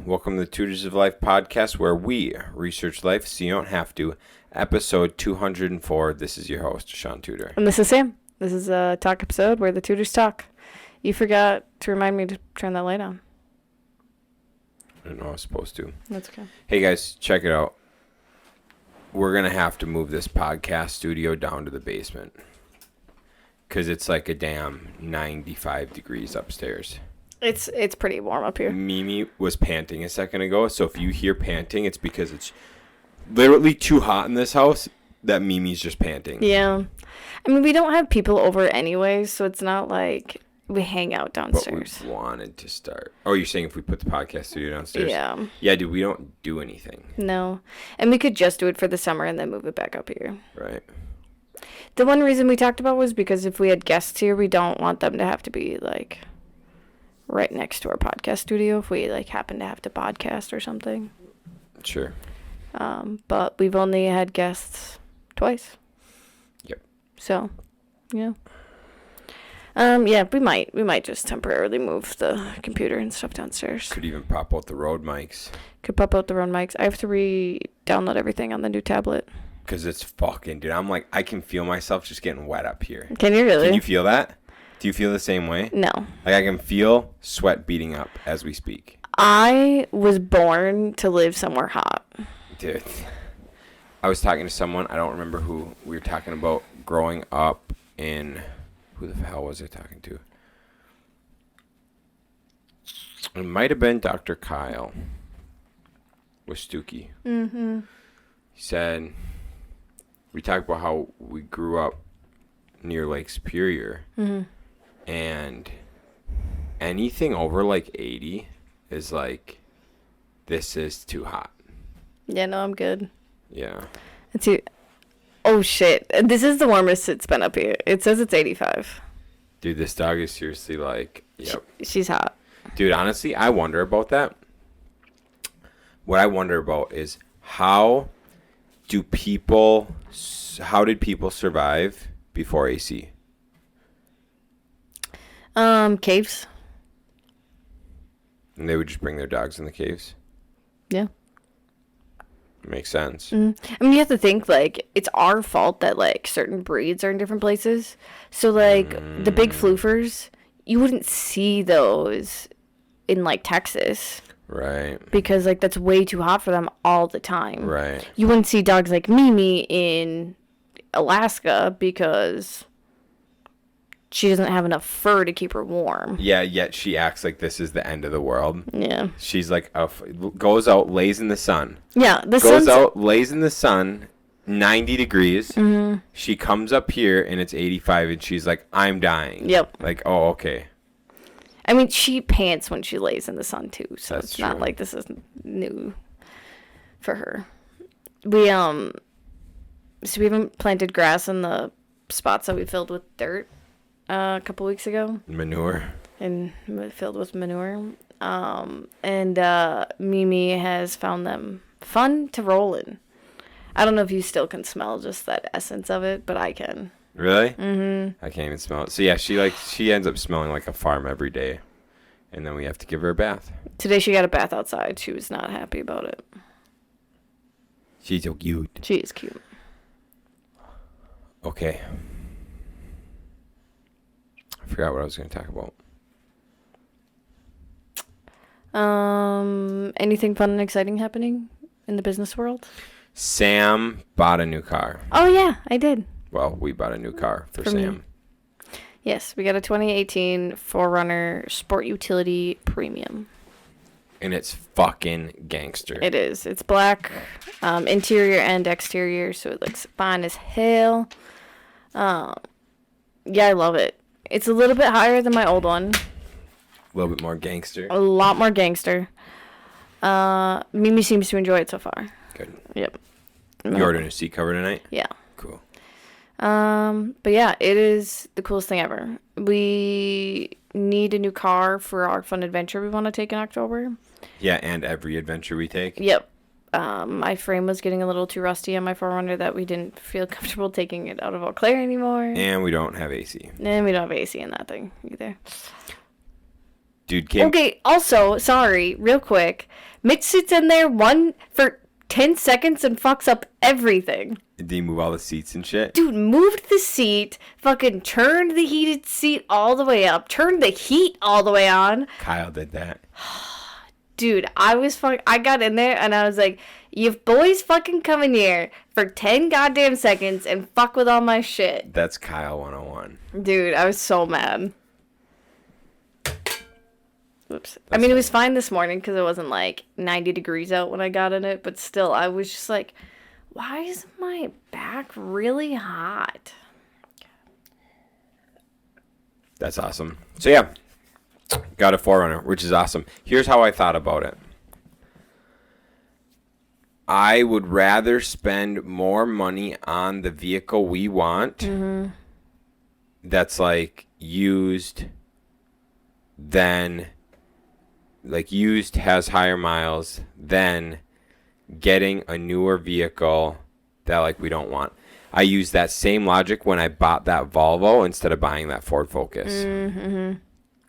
Welcome to the Tutors of Life podcast, where we research life so you don't have to. Episode 204. This is your host, Shaun Tudor. And this is Sam. This is a talk episode where the tutors talk. You forgot to remind me to turn that light on. I didn't know I was supposed to. That's okay. Hey guys, check it out. We're going to have to move this podcast studio down to the basement. Because it's like a damn 95 degrees upstairs. It's pretty warm up here. Mimi was panting a second ago, so if you hear panting, it's because it's literally too hot in this house that Mimi's just panting. Yeah. I mean, we don't have people over anyway, so it's not like we hang out downstairs. But we wanted to start. Oh, you're saying if we put the podcast studio downstairs? Yeah. Yeah, dude, we don't do anything. No. And we could just do it for the summer and then move it back up here. Right. The one reason we talked about was because if we had guests here, we don't want them to have to be, like, right next to our podcast studio if we, like, happen to have to podcast or something. Sure. But we've only had guests twice. Yep. So, yeah. Yeah, we might just temporarily move the computer and stuff downstairs. Could even pop out the Rode mics. Could pop out the Rode mics. I have to re-download everything on the new tablet. Because it's fucking, dude, I'm like, I can feel myself just getting wet up here. Can you really? Can you feel that? Do you feel the same way? No. Like, I can feel sweat beating up as we speak. I was born to live somewhere hot. Dude, I was talking to someone, I don't remember who, we were talking about growing up in, who the hell was I talking to? It might have been Dr. Kyle with Stookie. Mm-hmm. He said, we talked about how we grew up near Lake Superior. Mm-hmm. And anything over like 80 is like, this is too hot. Yeah, no, I'm good. Yeah. Oh, shit. This is the warmest it's been up here. It says it's 85. Dude, this dog is seriously like, yep. She's hot. Dude, honestly, I wonder about that. What I wonder about is how did people survive before AC? Caves. And they would just bring their dogs in the caves? Yeah. Makes sense. Mm-hmm. I mean, you have to think, like, it's our fault that, like, certain breeds are in different places. So, like, the big floofers, you wouldn't see those in, like, Texas. Right. Because, like, that's way too hot for them all the time. Right. You wouldn't see dogs like Mimi in Alaska because she doesn't have enough fur to keep her warm. Yeah, yet she acts like this is the end of the world. Yeah. She's like, goes out, lays in the sun. Yeah, goes out, lays in the sun, 90 degrees. Mm-hmm. She comes up here and it's 85 and she's like, I'm dying. Yep. Like, oh, okay. I mean, she pants when she lays in the sun too, so That's it's true. not like this is new for her. We so we haven't planted grass in the spots that we filled with dirt a couple weeks ago. Manure. And filled with manure. And Mimi has found them fun to roll in. I don't know if you still can smell just that essence of it, but I can. Really? Mm-hmm. I can't even smell it. So yeah, she ends up smelling like a farm every day. And then we have to give her a bath. Today she got a bath outside. She was not happy about it. She's so cute. She is cute. Okay. I forgot what I was going to talk about. Anything fun and exciting happening in the business world? Sam bought a new car. Oh, yeah, I did. Well, we bought a new car for me. Sam. Yes, we got a 2018 4Runner Sport Utility Premium. And it's fucking gangster. It is. It's black, interior and exterior, so it looks fine as hell. Yeah, I love it. It's a little bit higher than my old one. A little bit more gangster. A lot more gangster. Mimi seems to enjoy it so far. Good. Yep. You ordering a seat cover tonight? Yeah. Cool. But yeah, it is the coolest thing ever. We need a new car for our fun adventure we want to take in October. Yeah, and every adventure we take. Yep. My frame was getting a little too rusty on my 4Runner that we didn't feel comfortable taking it out of Eau Claire anymore. And we don't have AC. And we don't have AC in that thing either. Dude came. Okay, also, sorry, real quick. Mitch sits in there for 10 seconds and fucks up everything. Did he move all the seats and shit? Dude moved the seat, fucking turned the heated seat all the way up, turned the heat all the way on. Kyle did that. Dude, I got in there and I was like, you boys fucking come in here for 10 goddamn seconds and fuck with all my shit. That's Kyle 101. Dude, I was so mad. Whoops. I mean, it was fine this morning because it wasn't like 90 degrees out when I got in it, but still, I was just like, why is my back really hot? That's awesome. So yeah, got a 4Runner, which is awesome. Here's how I thought about it. I would rather spend more money on the vehicle we want that's like used than like used has higher miles than getting a newer vehicle that like we don't want. I used that same logic when I bought that Volvo instead of buying that Ford Focus.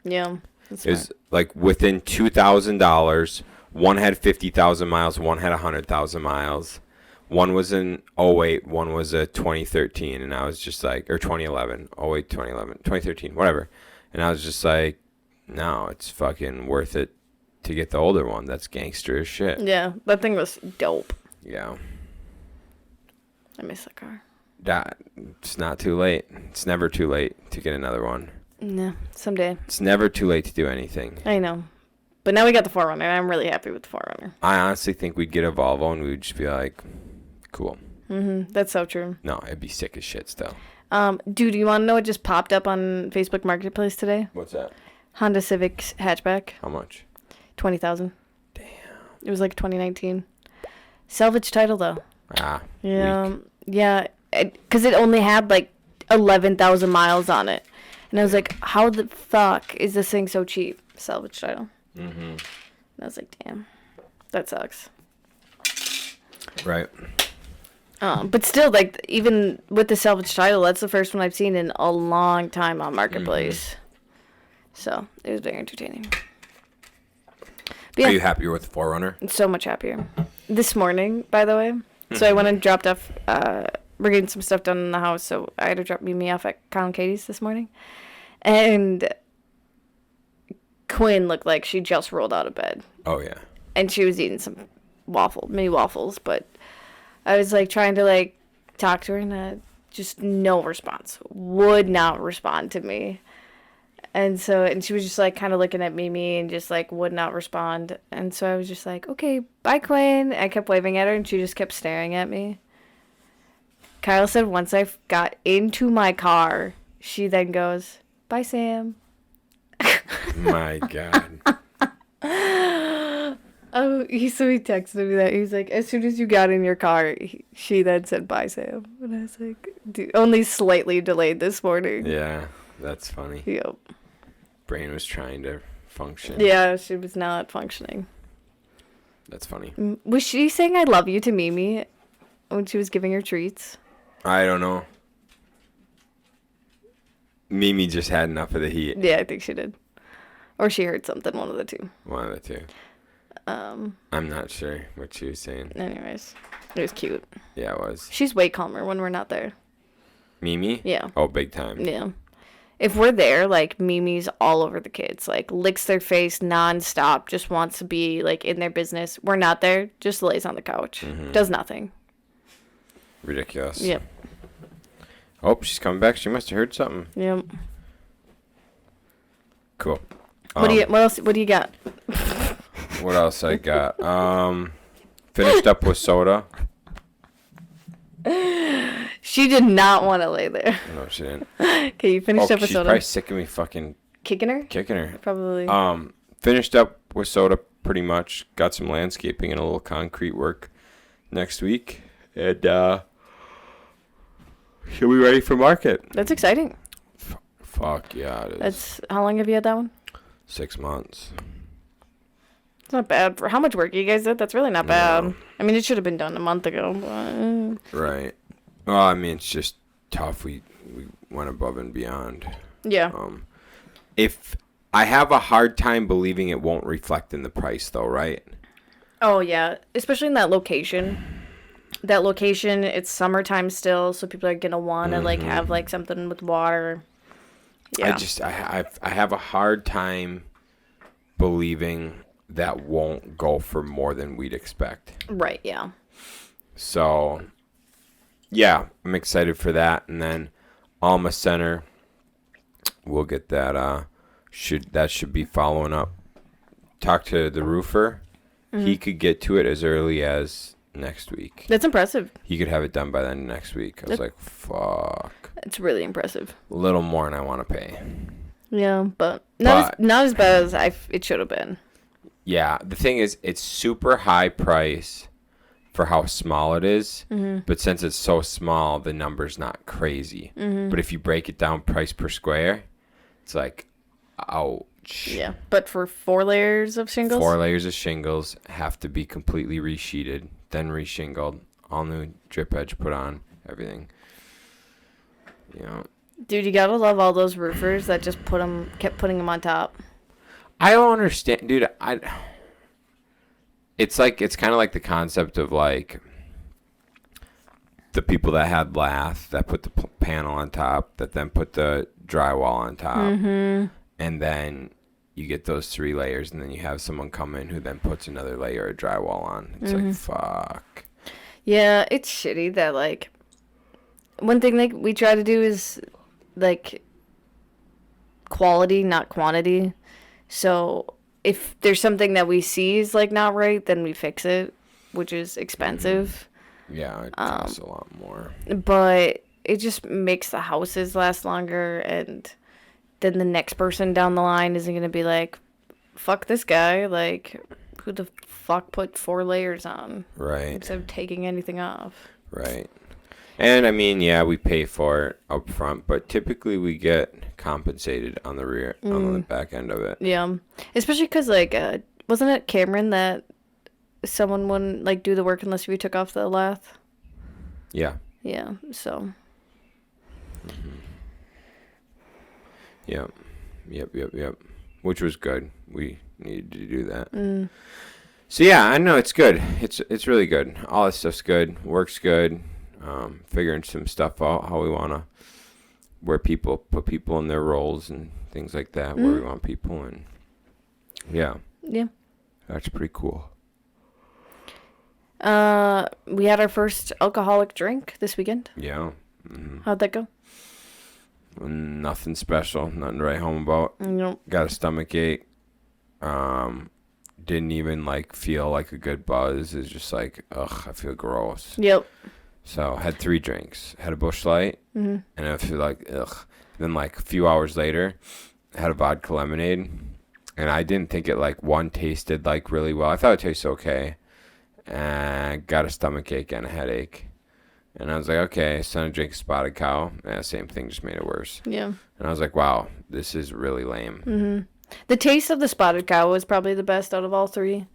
Yeah. It was like within $2,000. One had 50,000 miles. One had 100,000 miles. One was in 08. One was a 2013. And I was just like, or 2011. 08, 2011, 2013, whatever. And I was just like, no, it's fucking worth it to get the older one. That's gangster as shit. Yeah, that thing was dope. Yeah. I miss that car. It's not too late. It's never too late to get another one. No, someday. It's never too late to do anything. I know. But now we got the 4Runner, and I'm really happy with the 4Runner. I honestly think we'd get a Volvo and we would just be like, cool. That's so true. No, it'd be sick as shit still. Dude, you want to know what just popped up on Facebook Marketplace today? What's that? Honda Civic hatchback. How much? 20,000. Damn. It was like 2019. Salvage title though. Yeah. Weak. Yeah. Because it only had like 11,000 miles on it, and I was like, how the fuck is this thing so cheap? Salvage title. And I was like, damn, that sucks. Right. But still, like, even with the salvage title, that's the first one I've seen in a long time on Marketplace. So it was very entertaining. But Are you happier with the 4Runner? So much happier. This morning, by the way. So I went and dropped off. We're getting some stuff done in the house, so I had to drop me off at Kyle and Katie's this morning. And Quinn looked like she just rolled out of bed. Oh, yeah. And she was eating some mini waffles, but I was like trying to like talk to her and just no response. Would not respond to me. And she was just like kind of looking at Mimi and just like would not respond. And so I was just like, okay, bye, Quinn. I kept waving at her and she just kept staring at me. Kyle said once I got into my car, she then goes, bye, Sam. My God. Oh, he texted me that. He was like, as soon as you got in your car, she then said, bye, Sam. And I was like, dude, only slightly delayed this morning. Yeah, that's funny. Yep. Brain was trying to function. Yeah, she was not functioning. That's funny. Was she saying I love you to Mimi when she was giving her treats? I don't know. Mimi just had enough of the heat. Yeah, I think she did. Or she heard something, one of the two. One of the two. I'm not sure what she was saying. Anyways, it was cute. Yeah, it was. She's way calmer when we're not there. Mimi? Yeah. Oh, big time. Yeah. If we're there, like, Mimi's all over the kids. Like, licks their face nonstop. Just wants to be, like, in their business. We're not there. Just lays on the couch. Does nothing. Ridiculous. Yep. Oh, she's coming back. She must have heard something. Yep. Cool. What do you got? What else I got? Finished up with soda. She did not want to lay there. No, she didn't. Okay, you finished up with she's soda. probably sick of me fucking Kicking her? kicking her. Probably. Finished up with soda pretty much. Got some landscaping and a little concrete work next week. And she'll be ready for market. That's exciting. Fuck yeah, it is. How long have you had that one? 6 months. It's not bad for how much work you guys did. That's really not bad. I mean, it should have been done a month ago. But... Right. Well, I mean, it's just tough. We went above and beyond. Yeah. If I have a hard time believing it won't reflect in the price, though, right? Oh, yeah. Especially in that location. That location, it's summertime still, so people are going to want to, like, have, like, something with water. Yeah. I have a hard time believing that won't go for more than we'd expect. Right, yeah. So, yeah, I'm excited for that. And then Alma Center, we'll get that. Should be following up. Talk to the roofer. He could get to it as early as next week. That's impressive. He could have it done by then next week. I was like, fuck. It's really impressive. A little more than I want to pay. Yeah, but not as bad as it should have been. Yeah, the thing is, it's super high price for how small it is. But since it's so small, the number's not crazy. But if you break it down price per square, it's like, ouch. Yeah, but for 4 layers of shingles? 4 layers of shingles have to be completely resheeted, then reshingled, all new drip edge put on, everything. You know. Dude, you gotta love all those roofers that just kept putting them on top. I don't understand, dude. It's kind of like the concept of like the people that had lath that put the panel on top, that then put the drywall on top, and then you get those 3 layers, and then you have someone come in who then puts another layer of drywall on. It's like, fuck. Yeah, it's shitty that, like, one thing like we try to do is, like, quality, not quantity. So if there's something that we see is, like, not right, then we fix it, which is expensive. Yeah, it costs a lot more. But it just makes the houses last longer, and then the next person down the line isn't going to be like, fuck this guy. Like, who the fuck put 4 layers on? Right. Instead of taking anything off. Right. And, I mean, yeah, we pay for it up front, but typically we get compensated on the rear, on the back end of it. Yeah. Especially because, like, wasn't it Cameron that someone wouldn't, like, do the work unless we took off the lath? Yeah. Yeah, so. Yep. Which was good. We needed to do that. So yeah, I know it's good. It's really good. All this stuff's good. Works good. Figuring some stuff out, how we want to, where people put people in their roles and things like that, where we want people, and yeah, that's pretty cool. We had our first alcoholic drink this weekend. Yeah. How'd that go? Nothing special. Nothing to write home about. Nope. Got a stomach ache. Didn't even like feel like a good buzz. It's just like, ugh, I feel gross. Yep. So had 3 drinks. Had a Busch Light, and I feel like, ugh. Then like a few hours later, had a vodka lemonade, and I didn't think it like one tasted like really well. I thought it tasted okay, and got a stomach ache and a headache. And I was like, okay, so I drink Spotted Cow. Yeah, same thing, just made it worse. Yeah. And I was like, wow, this is really lame. The taste of the Spotted Cow was probably the best out of all 3.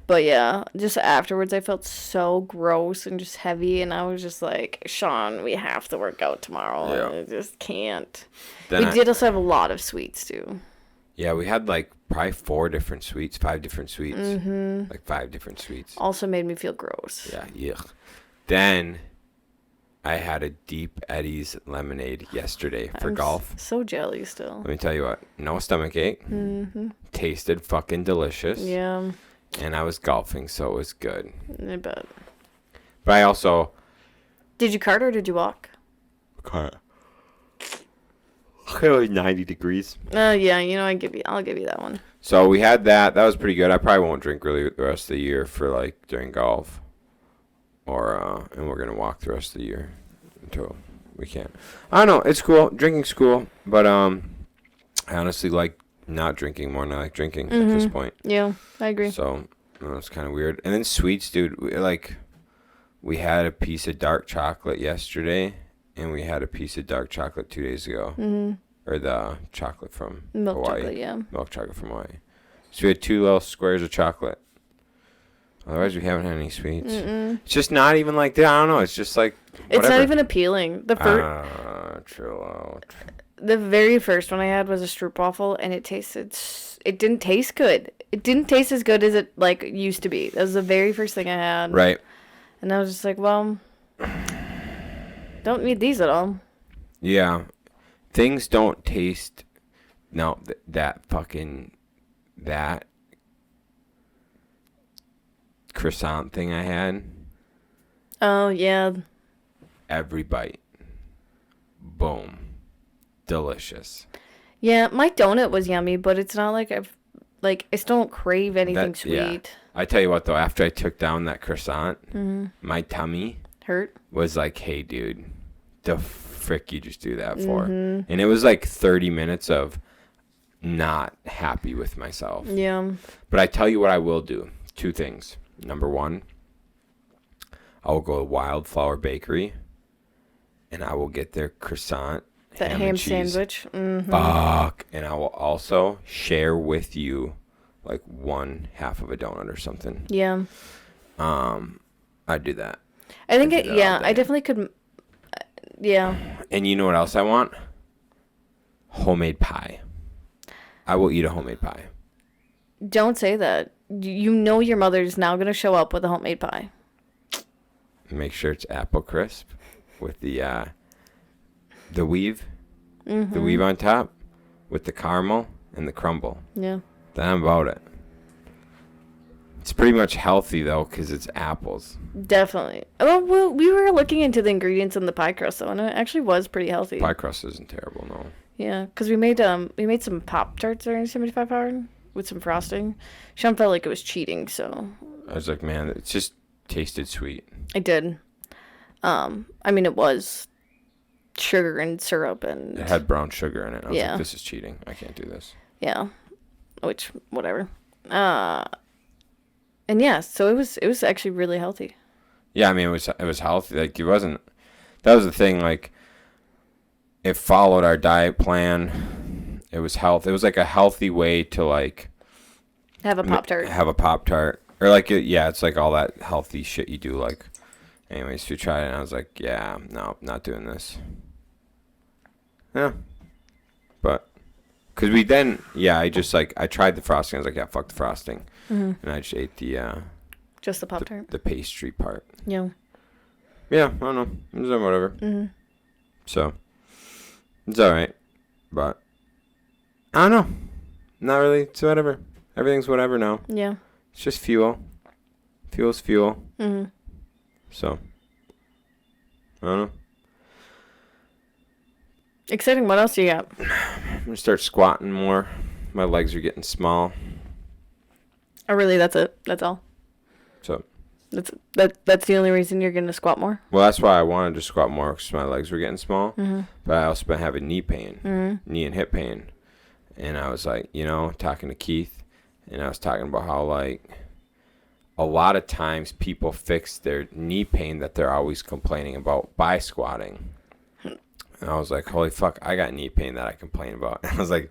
But yeah, just afterwards I felt so gross and just heavy, and I was just like, Shaun, we have to work out tomorrow. Yeah. I just can't. Then we did also have a lot of sweets too. Yeah, we had like probably 5 different sweets. Like 5 different sweets. Also made me feel gross. Yeah, yuck. Then I had a Deep Eddies lemonade yesterday for golf. So jelly still. Let me tell you what, no stomach ache. Tasted fucking delicious. Yeah. And I was golfing, so it was good. I bet. But I also... Did you cart or did you walk? Cart. It was 90 degrees. Yeah, you know, I'll give you that one. So we had that. That was pretty good. I probably won't drink really the rest of the year for like during golf. And we're gonna walk the rest of the year until we can't. I don't know. It's cool. Drinking's cool, but I honestly like not drinking more than I like drinking at this point. Yeah, I agree. So it's kind of weird. And then sweets, dude. We had a piece of dark chocolate yesterday, and we had a piece of dark chocolate 2 days ago. Or the chocolate from Milk Hawaii. chocolate, yeah. Milk chocolate from Hawaii. So we had 2 little squares of chocolate. Otherwise, we haven't had any sweets. It's just not even like that. I don't know. It's just like whatever. It's not even appealing. The first. Chill out. The very first one I had was a stroopwafel, and it didn't taste good. It didn't taste as good as it like used to be. That was the very first thing I had. Right. And I was just like, well, don't need these at all. Yeah. Things don't taste. No, that croissant thing I had. Oh, yeah. Every bite. Boom. Delicious. Yeah, my donut was yummy, but it's not like I still don't crave anything sweet. Yeah. I tell you what, though, after I took down that croissant, my tummy Hurt? was like, hey, dude, the frick you just do that for? And it was like 30 minutes of not happy with myself. Yeah. But I tell you what I will do. 2 things. Number 1, I will go to Wildflower Bakery, and I will get their croissant, That ham sandwich. Mm-hmm. Fuck. And I will also share with you like 1/2 of a donut or something. Yeah. I'd do that. I think I definitely could. Yeah. And you know what else I want? Homemade pie. I will eat a homemade pie. Don't say that. You know your mother's now going to show up with a homemade pie. Make sure it's apple crisp with the weave. The weave on top with the caramel and the crumble. Yeah. Then I'm about it. It's pretty much healthy, though, because it's apples. Definitely. Well, we were looking into the ingredients in the pie crust, though, and it actually was pretty healthy. Pie crust isn't terrible, no. Yeah, because we made some Pop-Tarts during 75 hour with some frosting. Sean felt like it was cheating, so... I was like, man, it just tasted sweet. It did. I mean, it was sugar and syrup and... It had brown sugar in it. I was like, this is cheating. I can't do this. Yeah. Which, whatever. And yeah, so it was actually really healthy. Yeah, I mean, it was healthy. Like, it wasn't... That was the thing, like... It followed our diet plan. It was health. It was like a healthy way to, like... Have a Pop-Tart. Have a Pop-Tart. Or, like, it's like all that healthy shit you do, like... Anyways, we tried it, and I was like, yeah, no, not doing this. Yeah. But... Because we then... Yeah, I just, like... I tried the frosting. I was like, yeah, fuck the frosting. And I just ate the... Just the Pop-Tart? The pastry part. Yeah. Yeah, I don't know. It was whatever. Mm-hmm. So... It's alright, but I don't know. Not really. It's whatever. Everything's whatever now. Yeah. It's just fuel. Fuel's fuel. Mm-hmm. So, I don't know. Exciting. What else do you got? I'm going to start squatting more. My legs are getting small. Oh, really? That's it? That's all? So. That's the only reason you're going to squat more? Well, that's why I wanted to squat more, because my legs were getting small. Mm-hmm. But I also been having knee pain, knee and hip pain. And I was like, talking to Keith, and I was talking about how, like, a lot of times people fix their knee pain that they're always complaining about by squatting. And I was like, holy fuck, I got knee pain that I complain about. And I was like,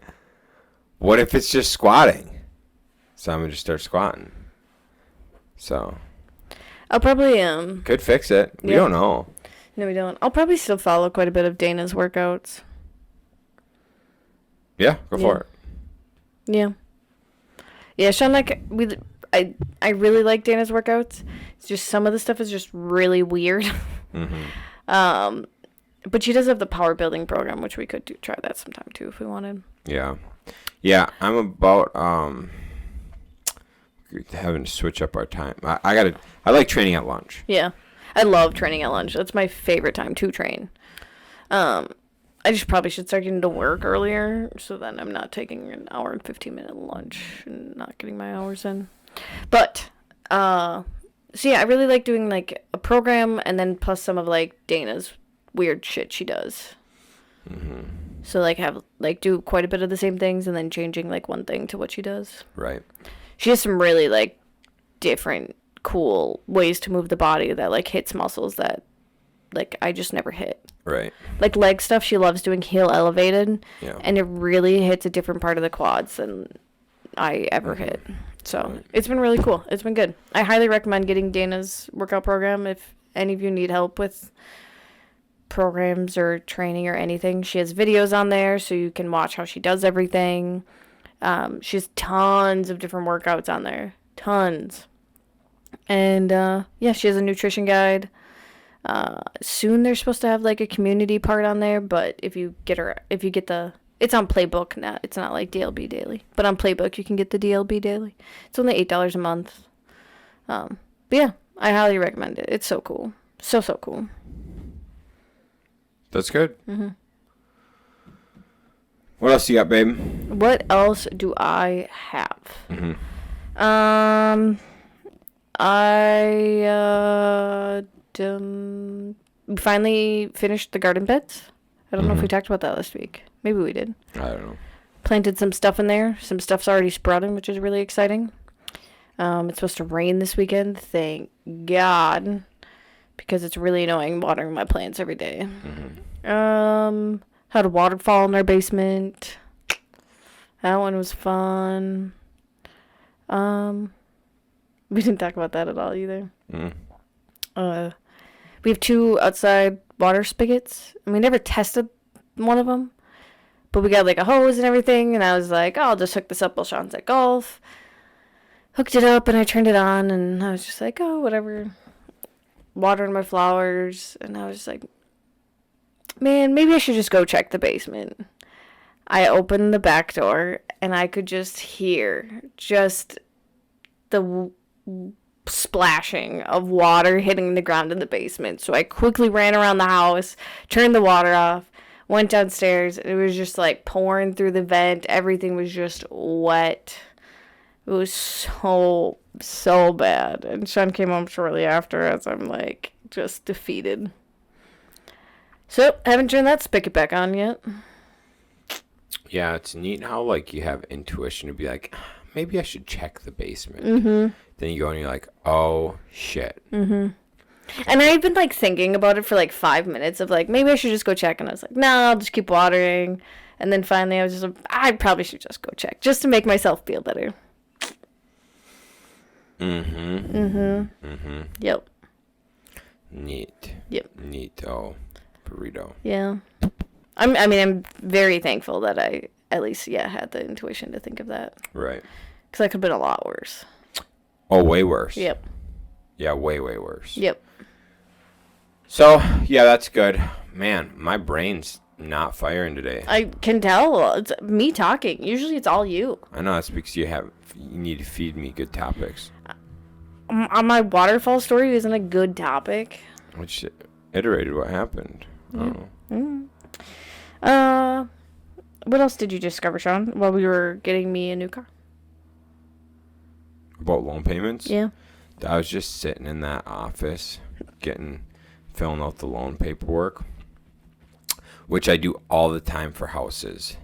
what if it's just squatting? So I'm going to just start squatting. So... I'll probably could fix it. We don't know. No, we don't. I'll probably still follow quite a bit of Dana's workouts. Yeah, go for it. Yeah. Yeah, Sean, I really like Dana's workouts. It's just some of the stuff is just really weird. Mm-hmm. But she does have the power building program, which we could try that sometime too if we wanted. Yeah. Yeah, I'm about having to switch up our time. I like training at lunch. Yeah. I love training at lunch. That's my favorite time to train. I just probably should start getting to work earlier so then I'm not taking an hour and 15-minute lunch and not getting my hours in. But, so yeah, I really like doing like a program and then plus some of like Dana's weird shit she does. Mm-hmm. So like do quite a bit of the same things and then changing like one thing to what she does. Right. She has some really, like, different, cool ways to move the body that, like, hits muscles that, like, I just never hit. Right. Like, leg stuff, she loves doing heel elevated. Yeah. And it really hits a different part of the quads than I ever hit. So, It's been really cool. It's been good. I highly recommend getting Dana's workout program if any of you need help with programs or training or anything. She has videos on there so you can watch how she does everything. She has tons of different workouts on there. Tons. And yeah, she has a nutrition guide. Soon they're supposed to have like a community part on there, but if you get the, it's on Playbook now. It's not like DLB Daily, but on Playbook you can get the DLB Daily. It's only $8 a month. But yeah, I highly recommend it. It's so cool, so cool. That's good. What else you got, babe? What else do I have? I we finally finished the garden beds. I don't know if we talked about that last week. Maybe we did. I don't know. Planted some stuff in there. Some stuff's already sprouting, which is really exciting. It's supposed to rain this weekend. Thank God. Because it's really annoying watering my plants every day. Had a waterfall in our basement. That one was fun. We didn't talk about that at all either. We have 2 outside water spigots, and we never tested one of them. But we got like a hose and everything, and I was like, oh, I'll just hook this up while Sean's at golf. Hooked it up, and I turned it on, and I was just like, oh, whatever. Watering my flowers, and I was just like, man, maybe I should just go check the basement. I opened the back door, and I could just hear just the splashing of water hitting the ground in the basement. So I quickly ran around the house, turned the water off, went downstairs, and it was just like pouring through the vent. Everything was just wet. It was so bad. And Sean came home shortly after as I'm like just defeated. So haven't turned that spigot back on yet. Yeah, it's neat how like you have intuition to be like, maybe I should check the basement. Then you go and you're like, oh shit. And I've been like thinking about it for like 5 minutes of like, maybe I should just go check. And I was like, no, I'll just keep watering. And then finally I was just like, I probably should just go check just to make myself feel better. Yep. Neat. Yep. Neato. Burrito. Yeah. I'm very thankful that I at least had the intuition to think of that. Right. Because that could have been a lot worse. Oh, way worse. Yep. Yeah, way worse. Yep. So, yeah, that's good. Man, my brain's not firing today. I can tell. It's me talking. Usually it's all you. I know, it's because you need to feed me good topics. On my waterfall story isn't a good topic. Which iterated what happened. Oh. What else did you discover, Sean, while we were getting me a new car? About loan payments? Yeah. I was just sitting in that office filling out the loan paperwork, which I do all the time for houses.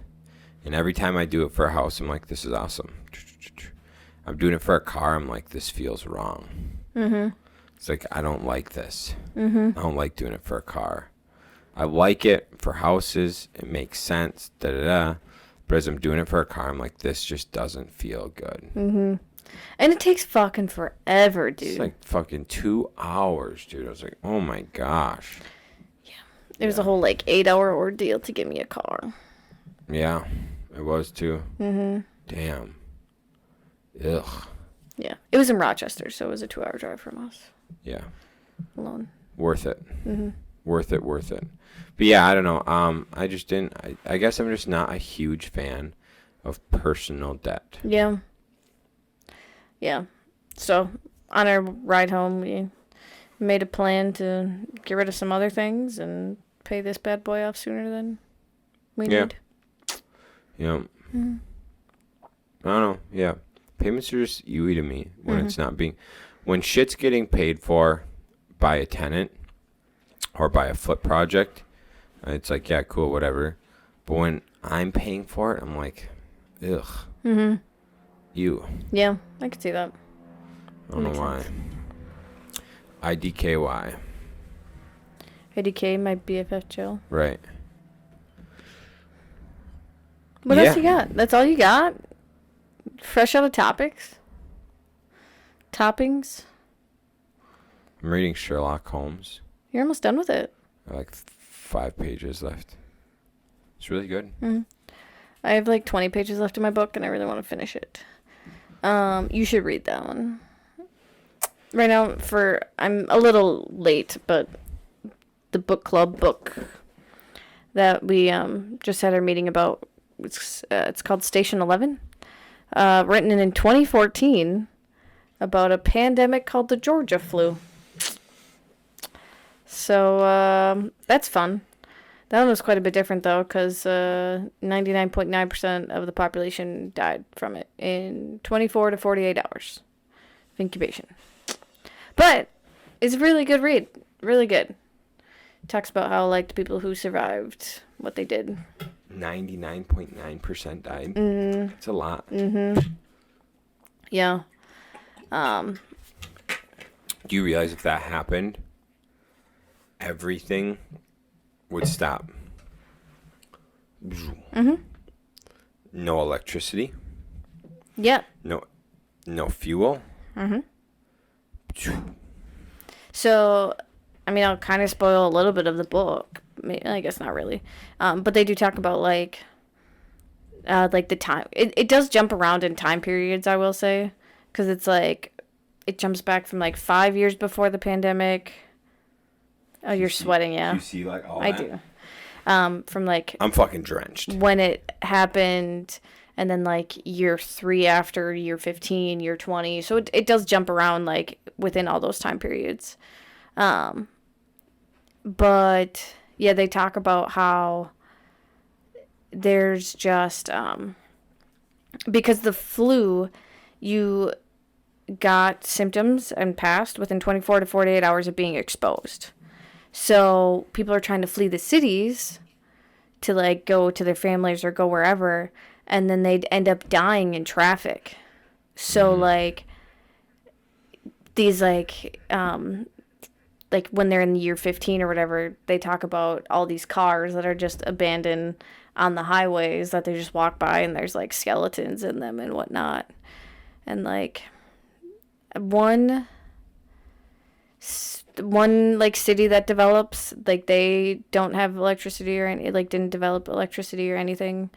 And every time I do it for a house, I'm like, this is awesome. I'm doing it for a car. I'm like, this feels wrong. It's like, I don't like this. I don't like doing it for a car. I like it for houses. It makes sense. But as I'm doing it for a car, I'm like, this just doesn't feel good. And it takes fucking forever, dude. It's like fucking 2 hours, dude. I was like, oh my gosh. Yeah. It was a whole like 8-hour ordeal to get me a car. Yeah, it was too. Damn. Ugh. Yeah. It was in Rochester, so it was a 2-hour drive from us. Yeah. Alone. Worth it. Worth it. But yeah, I don't know. I just didn't. I guess I'm just not a huge fan of personal debt. Yeah. Yeah. So on our ride home, we made a plan to get rid of some other things and pay this bad boy off sooner than we need. Yeah. I don't know. Yeah. Payments are just ooey to me when it's not being... When shit's getting paid for by a tenant or by a foot project, it's like, yeah, cool, whatever. But when I'm paying for it, I'm like, ugh. You. Yeah, I could see that. I don't know why. IDKY. IDK, my BFF Jill. Right. What else you got? That's all you got? Fresh out of topics? Toppings? I'm reading Sherlock Holmes. You're almost done with it. I like 5 pages left. It's really good. Mm-hmm. I have like 20 pages left in my book, and I really want to finish it. You should read that one. Right now, I'm a little late, but the book club book that we just had our meeting about, it's called Station 11, written in 2014 about a pandemic called the Georgia flu. So that's fun. That one was quite a bit different, though, because 99.9% of the population died from it in 24 to 48 hours of incubation. But it's a really good read. Really good. Talks about how, like, the people who survived, what they did. 99.9% died? Mm-hmm. It's a lot. Mm-hmm. Yeah. Do you realize if that happened, everything would stop? Mm-hmm. No electricity. Yeah. No fuel. Mm-hmm. So, I mean, I'll kind of spoil a little bit of the book. I guess not really. But they do talk about, like the time. It does jump around in time periods, I will say. Because it's, like, it jumps back from, like, 5 years before the pandemic. Oh, you're sweating, yeah. You see, like, all I that? do. From, like... I'm fucking drenched. When it happened, and then, like, year 3 after, year 15, year 20. So it does jump around, like, within all those time periods. But, yeah, they talk about how there's just... because the flu, you got symptoms and passed within 24 to 48 hours of being exposed. So people are trying to flee the cities to, like, go to their families or go wherever, and then they'd end up dying in traffic. So, like, these, like when they're in the year 15 or whatever, they talk about all these cars that are just abandoned on the highways that they just walk by, and there's, like, skeletons in them and whatnot. And, like, one like city that develops, like, they don't have electricity or any, like, didn't develop electricity or anything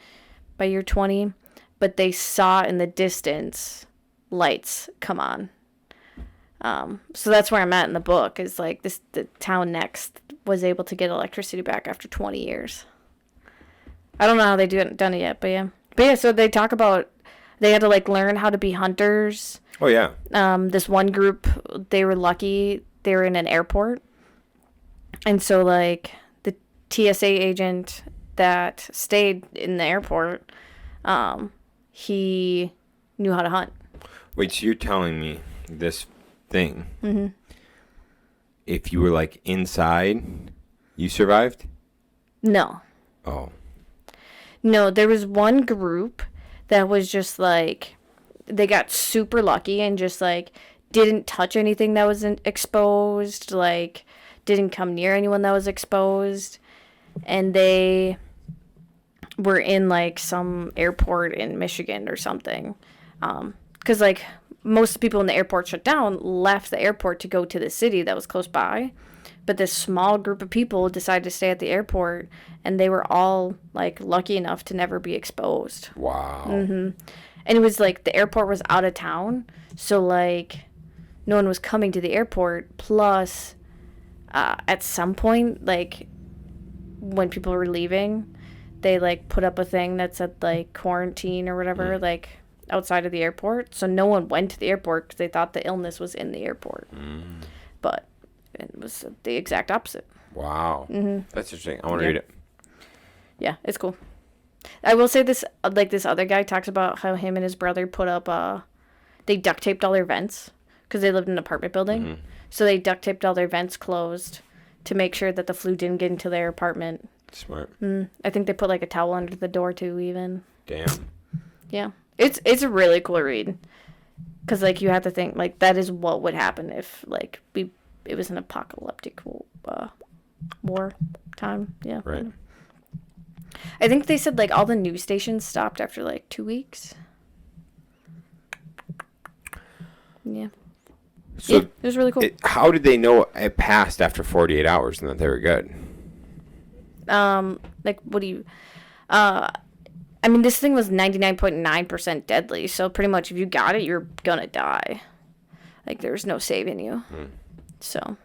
by year 20, but they saw in the distance lights come on. So that's where I'm at in the book, is, like, the town next was able to get electricity back after 20 years. I don't know how they done it yet, but yeah, so they talk about they had to, like, learn how to be hunters. Oh, yeah. This one group, they were lucky. They were in an airport. And so, like, the TSA agent that stayed in the airport, he knew how to hunt. Wait, so you're telling me this thing, Mm-hmm. if you were, like, inside, you survived? No. Oh. No, there was one group that was just, like, they got super lucky and just, like, didn't touch anything that wasn't exposed, like, didn't come near anyone that was exposed, and they were in, like, some airport in Michigan or something, because, like, most people in the airport shut down, left the airport to go to the city that was close by, but this small group of people decided to stay at the airport, and they were all, like, lucky enough to never be exposed. Wow. Mm-hmm. And it was, like, the airport was out of town, so, like, no one was coming to the airport. Plus, at some point, like, when people were leaving, they, like, put up a thing that said, like, quarantine or whatever, like, outside of the airport. So no one went to the airport because they thought the illness was in the airport. But it was the exact opposite. Wow. Mm-hmm. That's interesting. I want to read it. Yeah, it's cool. I will say this, like, this other guy talks about how him and his brother put up, they duct taped all their vents because they lived in an apartment building. Mm-hmm. So they duct taped all their vents closed to make sure that the flu didn't get into their apartment. Smart. I think they put, like, a towel under the door too, even. Damn. Yeah. It's a really cool read. Because, like, you have to think, like, that is what would happen if, like, it was an apocalyptic war time. Yeah. Right. I think they said, like, all the news stations stopped after, like, 2 weeks. Yeah. So it was really cool. how did they know it passed after 48 hours and that they were good? Like, what do you, I mean, this thing was 99.9% deadly, so pretty much if you got it, you're gonna die. Like, there's no saving you. So,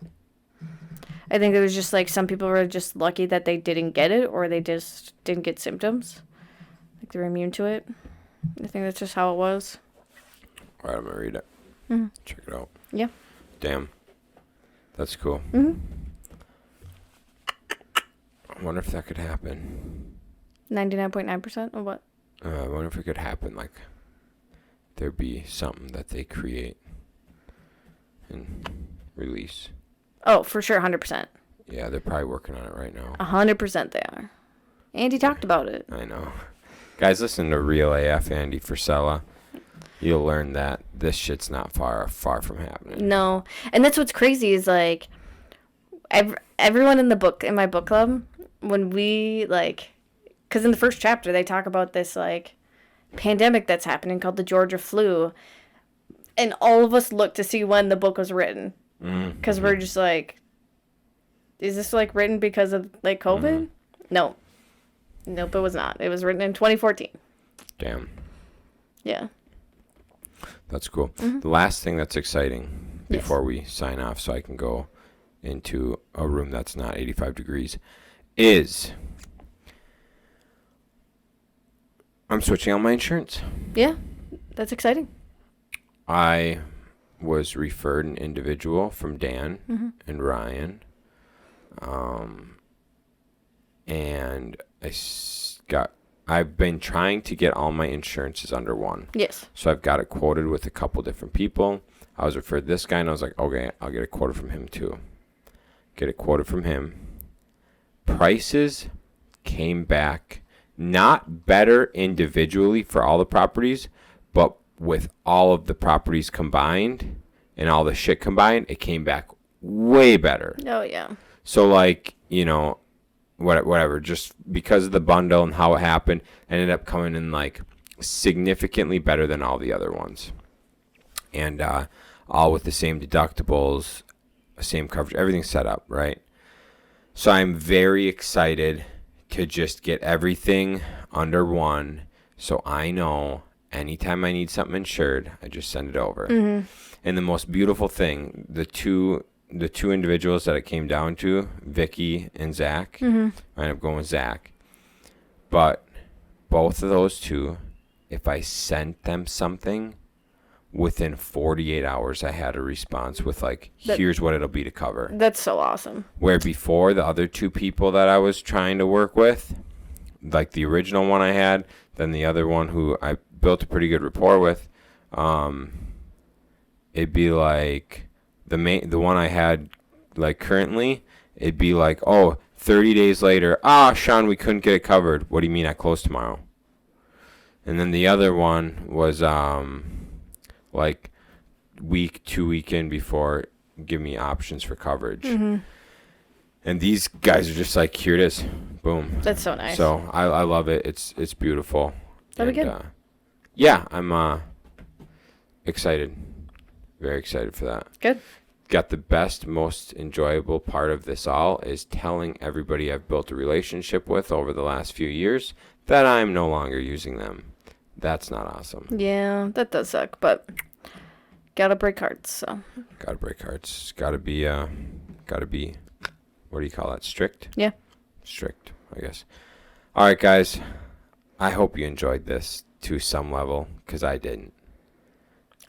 I think it was just, like, some people were just lucky that they didn't get it, or they just didn't get symptoms. Like, they're immune to it. I think that's just how it was. All right, I'm going to read it. Check it out. Yeah. Damn. That's cool. I wonder if that could happen. 99.9% or what? I wonder if it could happen, like, there'd be something that they create and release. Oh, for sure, 100%. Yeah, they're probably working on it right now. 100% they are. Andy talked about it. I know. Guys, listen to Real AF Andy Frisella. You'll learn that this shit's not far from happening. No. And that's what's crazy is, like, everyone in my book club, when we, like, because in the first chapter they talk about this, like, pandemic that's happening called the Georgia flu, and all of us looked to see when the book was written, because we're just like, is this, like, written because of, like, COVID? No. Nope, it was not. It was written in 2014. Damn. Yeah. That's cool. The last thing that's exciting before we sign off so I can go into a room that's not 85 degrees is I'm switching out my insurance. Yeah, that's exciting. I was referred an individual from Dan and Ryan. And I've been trying to get all my insurances under one. Yes. So I've got it quoted with a couple different people. I was referred this guy, and I was like, okay, I'll get it quoted from him too. Get it quoted from him. Prices came back not better individually for all the properties, but with all of the properties combined and all the shit combined, it came back way better. Oh, yeah. So, like, you know, whatever, just because of the bundle and how it happened, ended up coming in, like, significantly better than all the other ones. And all with the same deductibles, same coverage, everything's set up, right? So I'm very excited to just get everything under one, so I know anytime I need something insured, I just send it over. And the most beautiful thing, the two individuals that it came down to, Vicky and Zach, I ended up going with Zach. But both of those two, if I sent them something, within 48 hours I had a response with, like, here's what it'll be to cover. That's so awesome. Where before, the other two people that I was trying to work with, like the original one I had, then the other one who I built a pretty good rapport with, it'd be like the one I had, like, currently, it'd be like, 30 days later, Shaun, we couldn't get it covered. What do you mean I close tomorrow? And then the other one was like two weekend before, give me options for coverage. And these guys are just like, here it is, boom. That's so nice. So I love it. It's beautiful. That'd be good. Yeah, I'm excited, very excited for that. Good. Got the best, most enjoyable part of this all is telling everybody I've built a relationship with over the last few years that I'm no longer using them. That's not awesome. Yeah, that does suck, but gotta break hearts, so. Gotta break hearts. Gotta be, what do you call that? Strict? Yeah. Strict, I guess. All right, guys. I hope you enjoyed this to some level, because I didn't.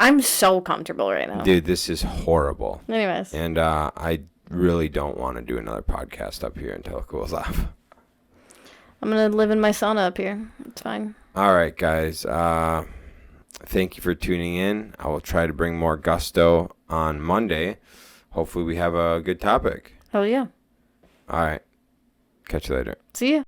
I'm so comfortable right now. Dude, this is horrible. Anyways. And I really don't want to do another podcast up here until it cools off. I'm going to live in my sauna up here. It's fine. All right, guys. Thank you for tuning in. I will try to bring more gusto on Monday. Hopefully we have a good topic. Oh, yeah. All right. Catch you later. See ya.